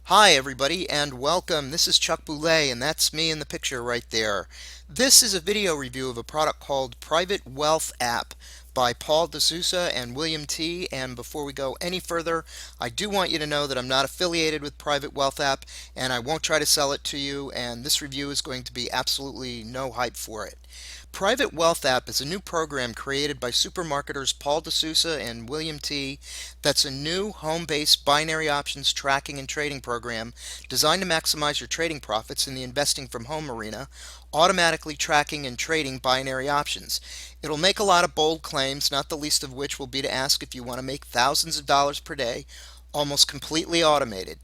Hi, everybody, and welcome. This is Chuck Boulais, and that's me in the picture right there. This is a video review of a product called Private Wealth App by Paul Sousa and William T. And before we go any further, I do want you to know that I'm not affiliated with Private Wealth App, and I won't try to sell it to you, and this review is going to be absolutely no hype for it. Private Wealth App is a new program created by supermarketers Paul Sousa and William T. That's a new home-based binary options tracking and trading program designed to maximize your trading profits in the investing from home arena, automatically tracking and trading binary options. It'll make a lot of bold claims, not the least of which will be to ask if you want to make thousands of dollars per day, almost completely automated.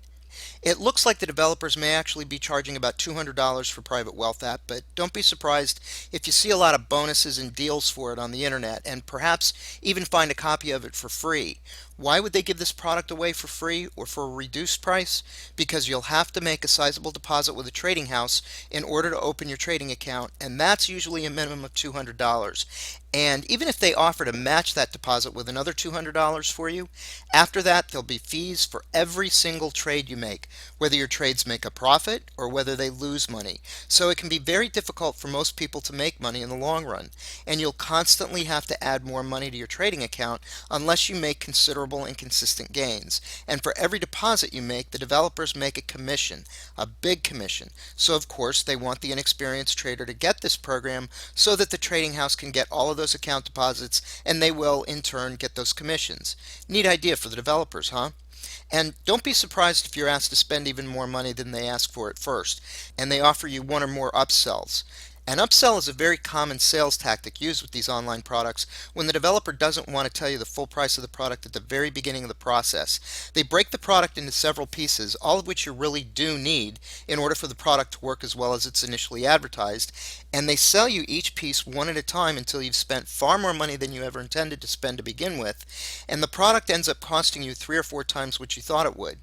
It looks like the developers may actually be charging about $200 for Private Wealth App, but don't be surprised if you see a lot of bonuses and deals for it on the internet and perhaps even find a copy of it for free. Why would they give this product away for free or for a reduced price? Because you'll have to make a sizable deposit with a trading house in order to open your trading account, and that's usually a minimum of $200. And even if they offer to match that deposit with another $200 for you, after that there'll be fees for every single trade you make, whether your trades make a profit or whether they lose money. So it can be very difficult for most people to make money in the long run, and you'll constantly have to add more money to your trading account unless you make considerable and consistent gains. And for every deposit you make, the developers make a commission, a big commission. So of course they want the inexperienced trader to get this program so that the trading house can get all of those account deposits, and they will in turn get those commissions. Neat idea for the developers, huh? And don't be surprised if you're asked to spend even more money than they ask for at first, and they offer you one or more upsells. An upsell is a very common sales tactic used with these online products when the developer doesn't want to tell you the full price of the product at the very beginning of the process. They break the product into several pieces, all of which you really do need in order for the product to work as well as it's initially advertised, and they sell you each piece one at a time until you've spent far more money than you ever intended to spend to begin with, and the product ends up costing you 3 or 4 times what you thought it would.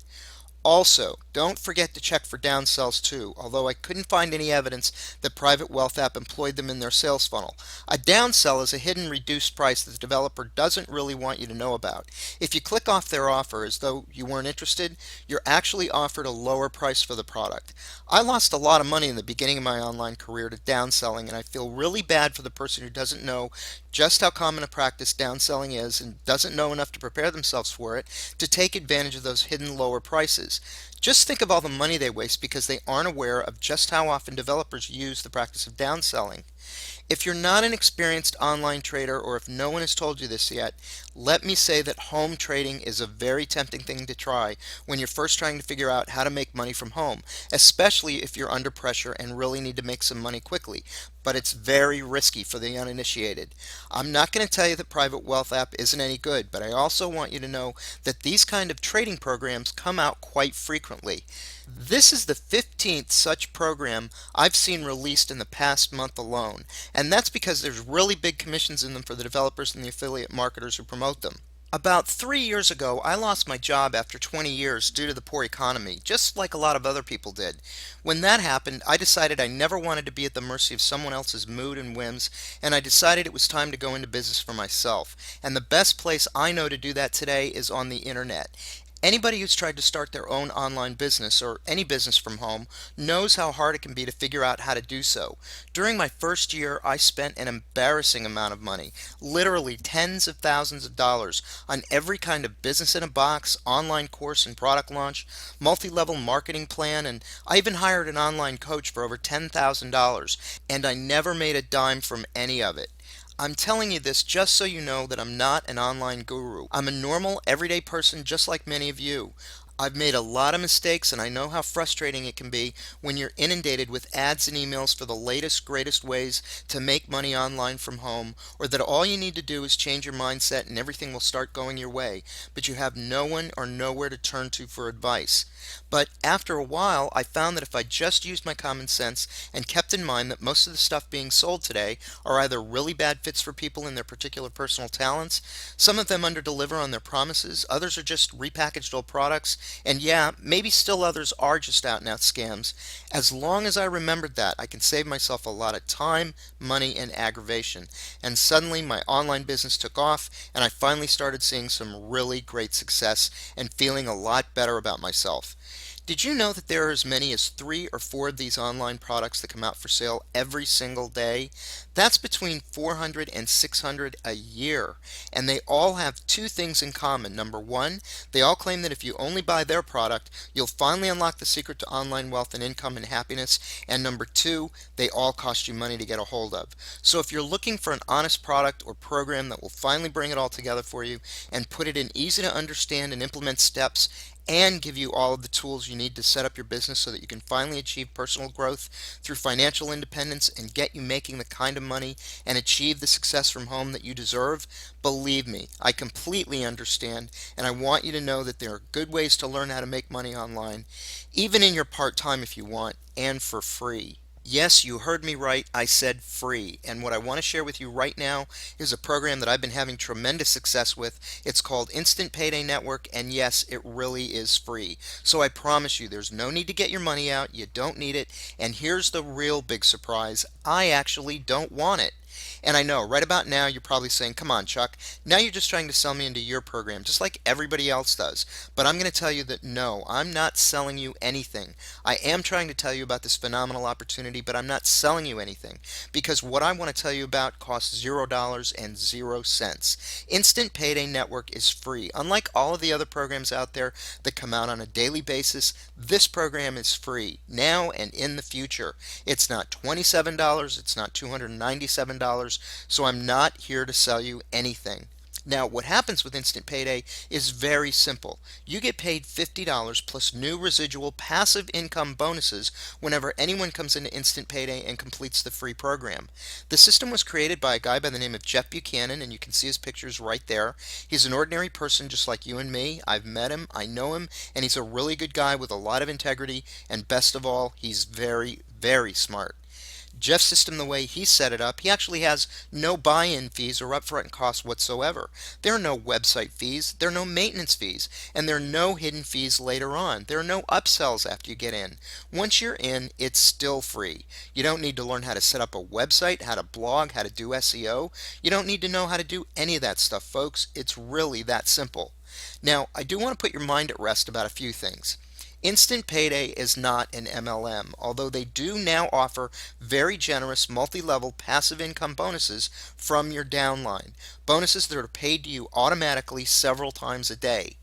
Also, don't forget to check for downsells too, although I couldn't find any evidence that Private Wealth App employed them in their sales funnel. A downsell is a hidden reduced price that the developer doesn't really want you to know about. If you click off their offer as though you weren't interested, you're actually offered a lower price for the product. I lost a lot of money in the beginning of my online career to downselling, and I feel really bad for the person who doesn't know just how common a practice downselling is and doesn't know enough to prepare themselves for it to take advantage of those hidden lower prices. Just think of all the money they waste because they aren't aware of just how often developers use the practice of downselling. If you're not an experienced online trader, or if no one has told you this yet, let me say that home trading is a very tempting thing to try when you're first trying to figure out how to make money from home, especially if you're under pressure and really need to make some money quickly. But it's very risky for the uninitiated. I'm not going to tell you that Private Wealth App isn't any good, but I also want you to know that these kind of trading programs come out quite frequently. This is the 15th such program I've seen released in the past month alone, and that's because there's really big commissions in them for the developers and the affiliate marketers who promote them. About 3 years ago, I lost my job after 20 years due to the poor economy, just like a lot of other people did. When that happened, I decided I never wanted to be at the mercy of someone else's mood and whims, and I decided it was time to go into business for myself. And the best place I know to do that today is on the internet. Anybody who's tried to start their own online business or any business from home knows how hard it can be to figure out how to do so. During my first year, I spent an embarrassing amount of money, literally tens of thousands of dollars, on every kind of business in a box, online course and product launch, multi-level marketing plan, and I even hired an online coach for over $10,000, and I never made a dime from any of it. I'm telling you this just so you know that I'm not an online guru. I'm a normal, everyday person just like many of you. I've made a lot of mistakes, and I know how frustrating it can be when you're inundated with ads and emails for the latest, greatest ways to make money online from home, or that all you need to do is change your mindset and everything will start going your way, but you have no one or nowhere to turn to for advice. But after a while, I found that if I just used my common sense and kept in mind that most of the stuff being sold today are either really bad fits for people in their particular personal talents, some of them underdeliver on their promises, others are just repackaged old products, and yeah, maybe still others are just out and out scams. As long as I remembered that, I can save myself a lot of time, money, and aggravation. And suddenly my online business took off, and I finally started seeing some really great success and feeling a lot better about myself. Did you know that there are as many as 3 or 4 of these online products that come out for sale every single day? That's between 400 and 600 a year. And they all have two things in common. Number one, they all claim that if you only buy their product, you'll finally unlock the secret to online wealth and income and happiness. And number two, they all cost you money to get a hold of. So if you're looking for an honest product or program that will finally bring it all together for you and put it in easy to understand and implement steps, and give you all of the tools you need to set up your business so that you can finally achieve personal growth through financial independence and get you making the kind of money and achieve the success from home that you deserve, believe me, I completely understand, and I want you to know that there are good ways to learn how to make money online, even in your part-time if you want, and for free. Yes, you heard me right. I said free. And what I want to share with you right now is a program that I've been having tremendous success with. It's called Instant Payday Network, and yes, it really is free. So I promise you, there's no need to get your money out. You don't need it. And here's the real big surprise. I actually don't want it. And I know right about now you're probably saying, come on, Chuck, now you're just trying to sell me into your program, just like everybody else does. But I'm going to tell you that no, I'm not selling you anything. I am trying to tell you about this phenomenal opportunity, but I'm not selling you anything because what I want to tell you about costs $0 and 0 cents. Instant Payday Network is free. Unlike all of the other programs out there that come out on a daily basis, this program is free now and in the future. It's not $27, it's not $297, so I'm not here to sell you anything. Now, what happens with Instant Payday is very simple. You get paid $50 plus new residual passive income bonuses whenever anyone comes into Instant Payday and completes the free program. The system was created by a guy by the name of Jeff Buchanan, and you can see his pictures right there. He's an ordinary person just like you and me. I've met him, I know him, and he's a really good guy with a lot of integrity, and best of all, he's very, very smart. Jeff's system, the way he set it up, he actually has no buy-in fees or upfront costs whatsoever. There are no website fees, there are no maintenance fees, and there are no hidden fees later on. There are no upsells after you get in. Once you're in, it's still free. You don't need to learn how to set up a website, how to blog, how to do SEO. You don't need to know how to do any of that stuff, folks. It's really that simple. Now, I do want to put your mind at rest about a few things. Instant Payday is not an MLM, although they do now offer very generous multi-level passive income bonuses from your downline. Bonuses that are paid to you automatically several times a day.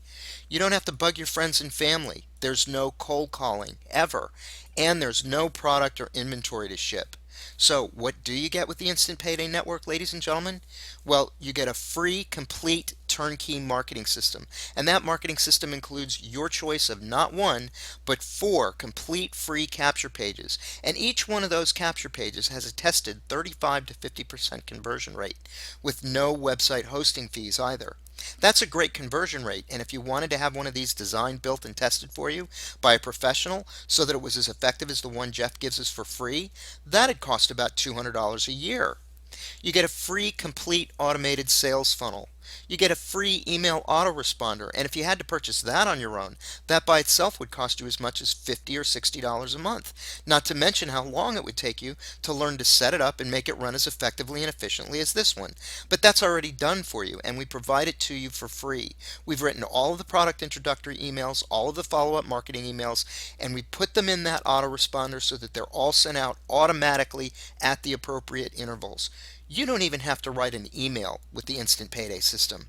You don't have to bug your friends and family. There's no cold calling, ever. And there's no product or inventory to ship. So, what do you get with the Instant Payday Network, ladies and gentlemen? Well, you get a free, complete, turnkey marketing system. And that marketing system includes your choice of not one, but 4 complete free capture pages. And each one of those capture pages has a tested 35 to 50% conversion rate, with no website hosting fees either. That's a great conversion rate, and if you wanted to have one of these designed, built, and tested for you by a professional so that it was as effective as the one Jeff gives us for free, that'd cost about $200 a year. You get a free complete automated sales funnel. You get a free email autoresponder, and if you had to purchase that on your own, that by itself would cost you as much as $50 or $60 a month. Not to mention how long it would take you to learn to set it up and make it run as effectively and efficiently as this one. But that's already done for you, and we provide it to you for free. We've written all of the product introductory emails, all of the follow-up marketing emails, and we put them in that autoresponder so that they're all sent out automatically at the appropriate intervals. You don't even have to write an email with the Instant Payday system.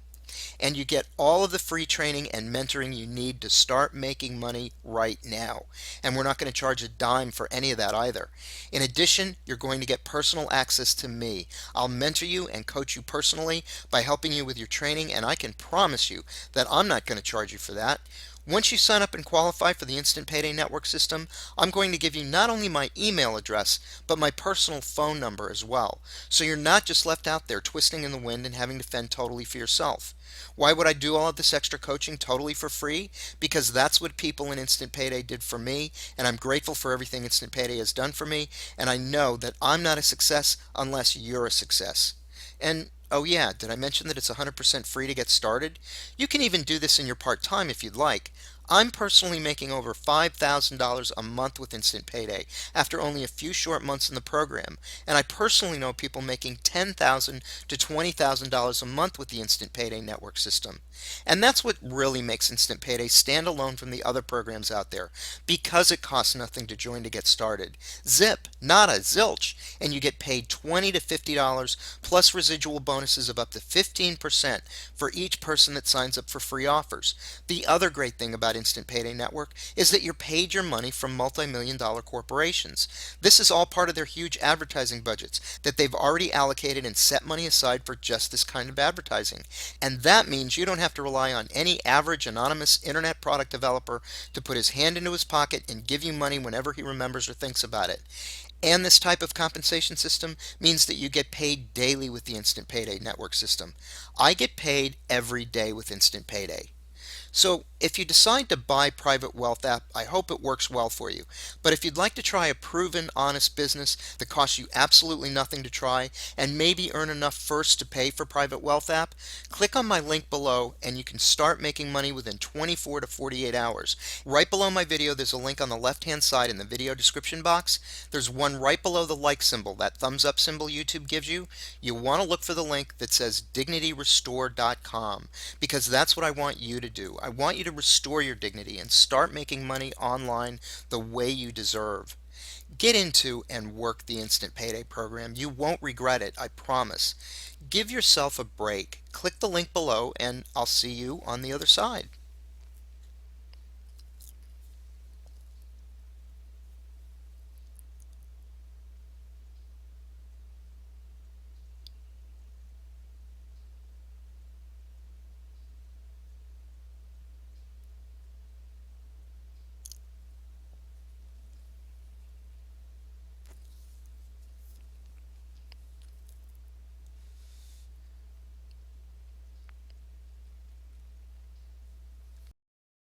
And you get all of the free training and mentoring you need to start making money right now. And we're not going to charge a dime for any of that either. In addition, you're going to get personal access to me. I'll mentor you and coach you personally by helping you with your training, and I can promise you that I'm not going to charge you for that. Once you sign up and qualify for the Instant Payday Network system, I'm going to give you not only my email address, but my personal phone number as well. So you're not just left out there twisting in the wind and having to fend totally for yourself. Why would I do all of this extra coaching totally for free? Because that's what people in Instant Payday did for me, and I'm grateful for everything Instant Payday has done for me, and I know that I'm not a success unless you're a success. And oh yeah, did I mention that it's 100% free to get started? You can even do this in your part-time if you'd like. I'm personally making over $5,000 a month with Instant Payday after only a few short months in the program, and I personally know people making $10,000 to $20,000 a month with the Instant Payday network system. And that's what really makes Instant Payday stand alone from the other programs out there, because it costs nothing to join to get started. Zip, nada, zilch, and you get paid $20 to $50 plus residual bonuses of up to 15% for each person that signs up for free offers. The other great thing about Instant Payday Network is that you're paid your money from multi-million dollar corporations. This is all part of their huge advertising budgets that they've already allocated and set money aside for just this kind of advertising. And that means you don't have to rely on any average anonymous internet product developer to put his hand into his pocket and give you money whenever he remembers or thinks about it. And this type of compensation system means that you get paid daily with the Instant Payday network system. I get paid every day with Instant Payday. So if you decide to buy Private Wealth app, I hope it works well for you. But if you'd like to try a proven, honest business that costs you absolutely nothing to try and maybe earn enough first to pay for Private Wealth app, click on my link below and you can start making money within 24 to 48 hours. Right below my video, there's a link on the left-hand side in the video description box. There's one right below the like symbol, that thumbs up symbol YouTube gives you. You want to look for the link that says dignityrestore.com, because that's what I want you to do. I want you to restore your dignity and start making money online the way you deserve. Get into and work the Instant Payday program. You won't regret it, I promise. Give yourself a break. Click the link below and I'll see you on the other side.